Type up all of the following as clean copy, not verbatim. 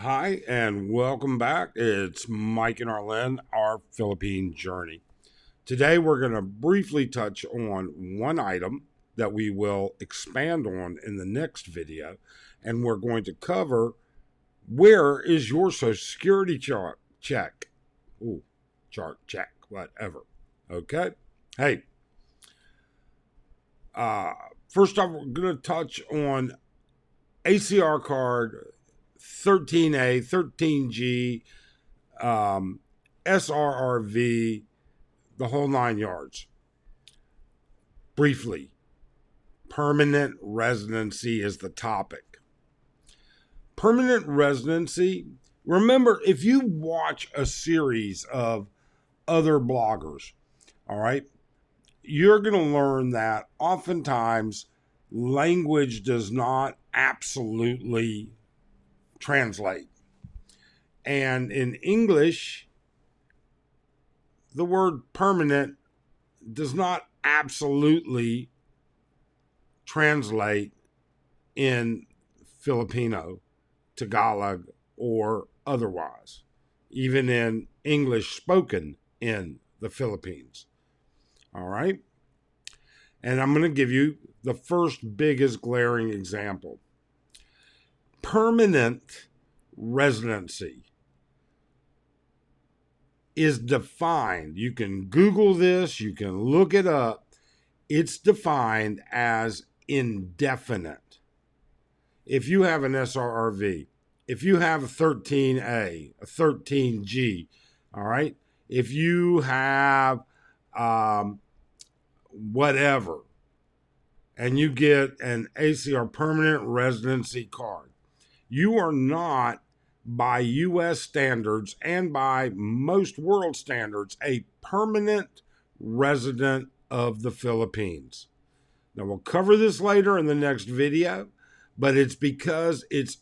Hi, and welcome back. It's Mike and Arlen, our Philippine journey. Today, we're going to briefly touch on one item that we will expand on in the next video, and we're going to cover where is your Social Security check? Ooh, chart check, whatever. Okay? Hey, uh, first off, we're going to touch on ACR card 13A, 13G, SRRV, the whole 9 yards. Briefly, permanent residency is the topic. Permanent residency, remember, if you watch a series of other bloggers, all right, you're going to learn that oftentimes language does not absolutely translate. And in English, the word permanent does not absolutely translate in Filipino, Tagalog, or otherwise, even in English spoken in the Philippines. All right? And I'm going to give you the first biggest glaring example. Permanent residency is defined. You can Google this, you can look it up. It's defined as indefinite. If you have an SRRV, if you have a 13A, a 13G, all right, if you have whatever, and you get an ACR permanent residency card, you are not, by U.S. standards and by most world standards, a permanent resident of the Philippines. Now, we'll cover this later in the next video, but it's because it's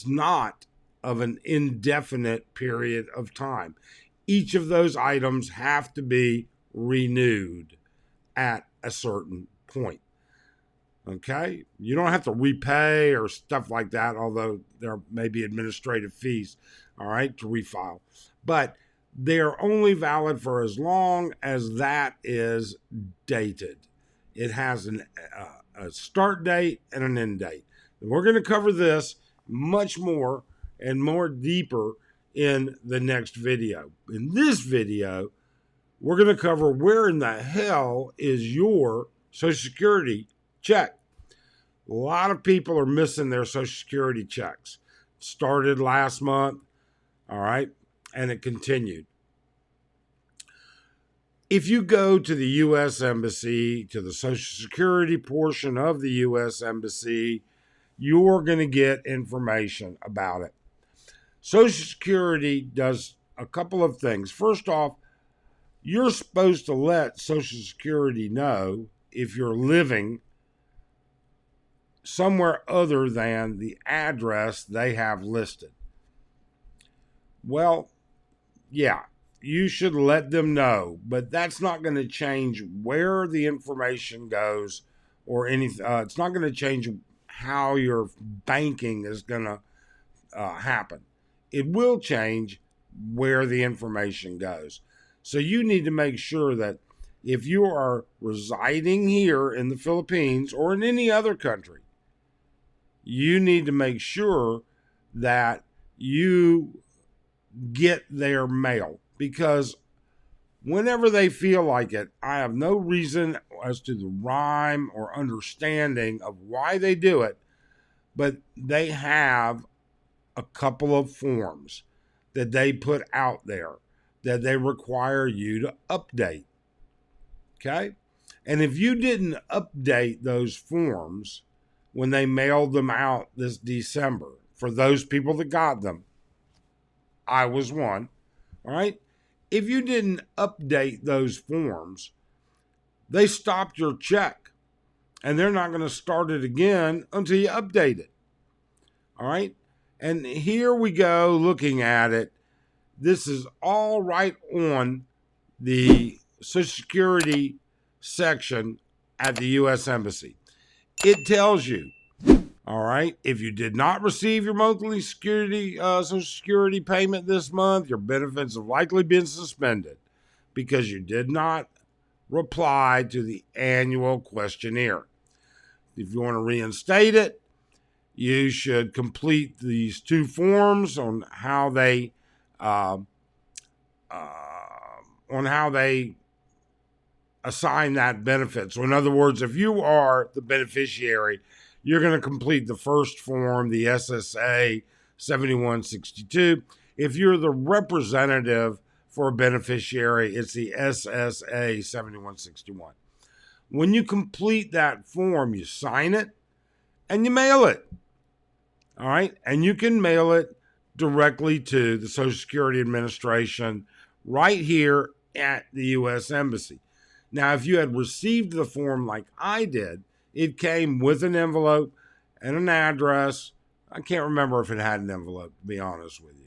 not of an indefinite period of time. Each of those items have to be renewed at a certain point. Okay, you don't have to repay or stuff like that, although there may be administrative fees, all right, to refile. But they're only valid for as long as that is dated. It has a start date and an end date. And we're going to cover this much more and more deeper in the next video. In this video, we're going to cover where in the hell is your Social Security check. A lot of people are missing their Social Security checks. It started last month, all right, and it continued. If you go to the U.S. Embassy, to the Social Security portion of the U.S. Embassy, you're going to get information about it. Social Security does a couple of things. First off, you're supposed to let Social Security know if you're living somewhere other than the address they have listed. Well, yeah, you should let them know, but that's not going to change where the information goes or anything. It's not going to change how your banking is going to happen. It will change where the information goes. So you need to make sure that if you are residing here in the Philippines or in any other country, you need to make sure that you get their mail, because whenever they feel like it, I have no reason as to the rhyme or understanding of why they do it, but they have a couple of forms that they put out there that they require you to update. Okay? And if you didn't update those forms when they mailed them out this December, for those people that got them, I was one, all right? If you didn't update those forms, they stopped your check, and they're not going to start it again until you update it, all right? And here we go looking at it. This is all right on the Social Security section at the U.S. Embassy. It tells you, All right. If you did not receive your monthly Social Security payment this month, your benefits have likely been suspended because you did not reply to the annual questionnaire. If you want to reinstate it, you should complete these two forms on how they uh, assign that benefit. So, in other words, if you are the beneficiary, you're going to complete the first form, the SSA 7162. If you're the representative for a beneficiary, it's the SSA 7161. When you complete that form, you sign it and you mail it. All right. And you can mail it directly to the Social Security Administration right here at the U.S. Embassy. Now, if you had received the form like I did, it came with an envelope and an address. I can't remember if it had an envelope, to be honest with you.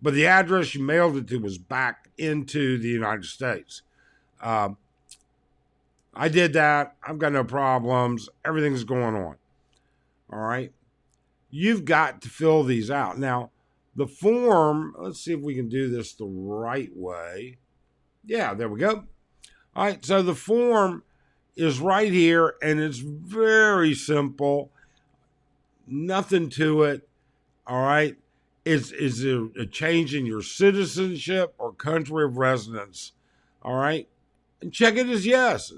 But the address you mailed it to was back into the United States. I did that. I've got no problems. Everything's going on. All right. You've got to fill these out. Now, the form, let's see if we can do this the right way. Yeah, there we go. All right, so the form is right here, and it's very simple. Nothing to it. All right. Is there a change in your citizenship or country of residence? All right. And check it as yes.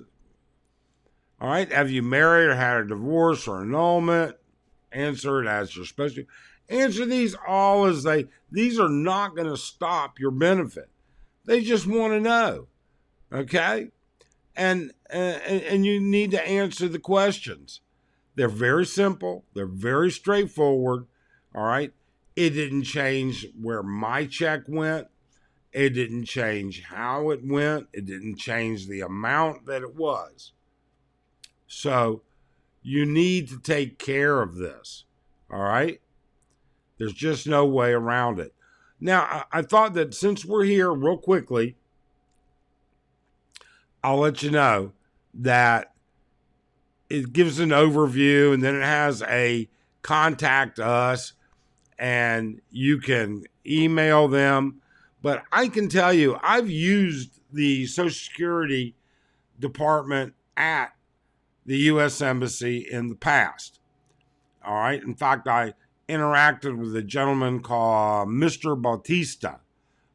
All right. Have you married or had a divorce or annulment? Answer it as you're supposed to. Answer these all as these are not going to stop your benefit. They just want to know. Okay. And you need to answer the questions. They're very simple. They're very straightforward. All right. It didn't change where my check went. It didn't change how it went. It didn't change the amount that it was. So you need to take care of this. All right. There's just no way around it. Now, I thought that since we're here real quickly, I'll let you know that it gives an overview and then it has a contact us and you can email them. But I can tell you, I've used the Social Security Department at the U.S. Embassy in the past. All right. In fact, I interacted with a gentleman called Mr. Bautista.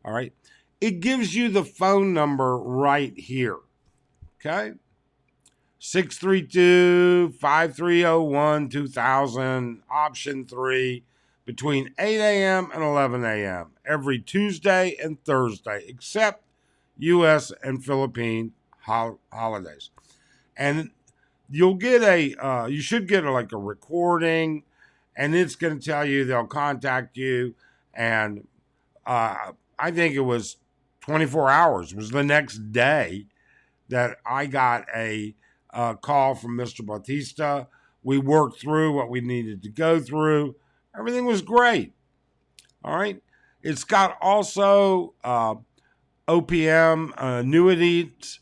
All right. It gives you the phone number right here. Okay. 632-5301-2000, option 3, between 8 a.m. and 11 a.m. every Tuesday and Thursday, except U.S. and Philippine holidays. And you should get like a recording, and it's going to tell you they'll contact you. And I think it was 24 hours. It was the next day that I got a call from Mr. Bautista. We worked through what we needed to go through. Everything was great. All right. It's got also OPM annuities,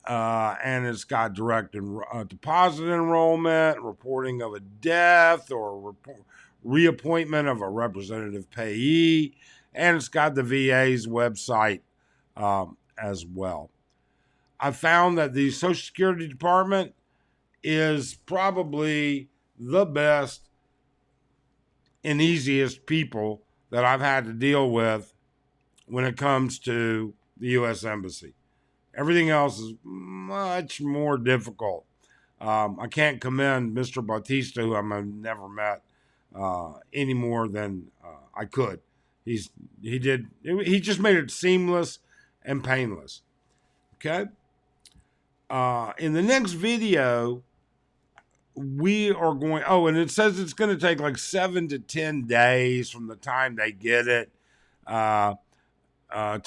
and it's got direct deposit enrollment, reporting of a death or reappointment of a representative payee, and it's got the VA's website as well. I found that the Social Security Department is probably the best and easiest people that I've had to deal with when it comes to the U.S. Embassy. Everything else is much more difficult. I can't commend Mr. Bautista, who I've never met, any more than I could. He just made it seamless and painless. Okay. In the next video, we are going, and it says it's going to take like 7 to 10 days from the time they get it to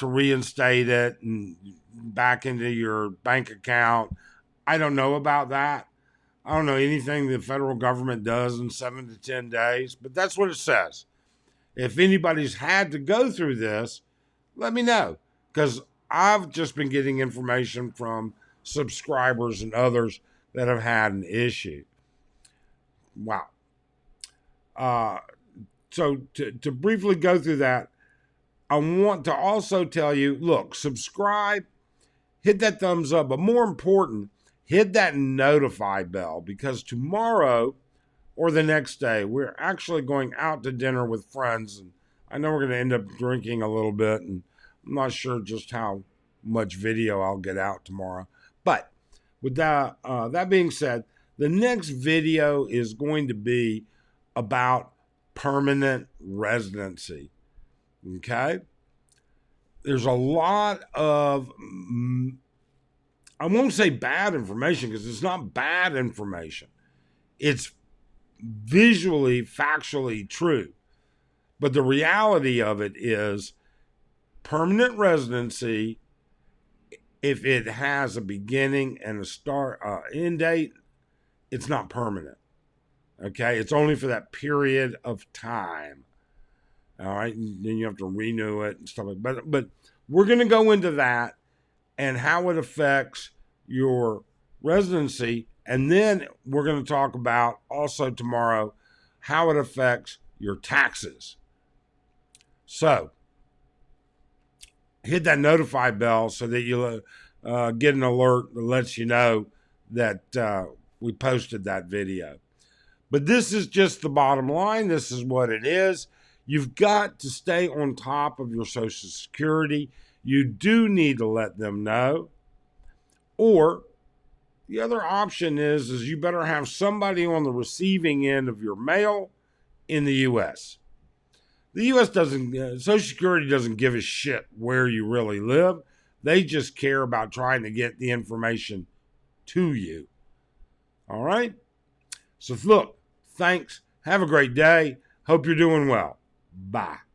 reinstate it and back into your bank account. I don't know about that. I don't know anything the federal government does in 7 to 10 days, but that's what it says. If anybody's had to go through this, let me know, because I've just been getting information from subscribers and others that have had an issue. Wow. Uh, so to briefly go through that, I want to also tell you, look, subscribe, hit that thumbs up, but more important, hit that notify bell, because tomorrow or the next day, we're actually going out to dinner with friends. And I know we're going to end up drinking a little bit, and I'm not sure just how much video I'll get out tomorrow. But with that being said, the next video is going to be about permanent residency. Okay? There's a lot of, I won't say bad information, because it's not bad information. It's visually, factually true. But the reality of it is permanent residency, if it has a beginning and a end date, it's not permanent. Okay? It's only for that period of time. All right? And then you have to renew it and stuff like that. But we're going to go into that and how it affects your residency. And then we're going to talk about also tomorrow how it affects your taxes. So hit that notify bell so that you get an alert that lets you know that we posted that video. But this is just the bottom line. This is what it is. You've got to stay on top of your Social Security. You do need to let them know. Or the other option is you better have somebody on the receiving end of your mail in the U.S. The U.S. Social Security doesn't give a shit where you really live. They just care about trying to get the information to you. All right? So look, thanks. Have a great day. Hope you're doing well. Bye.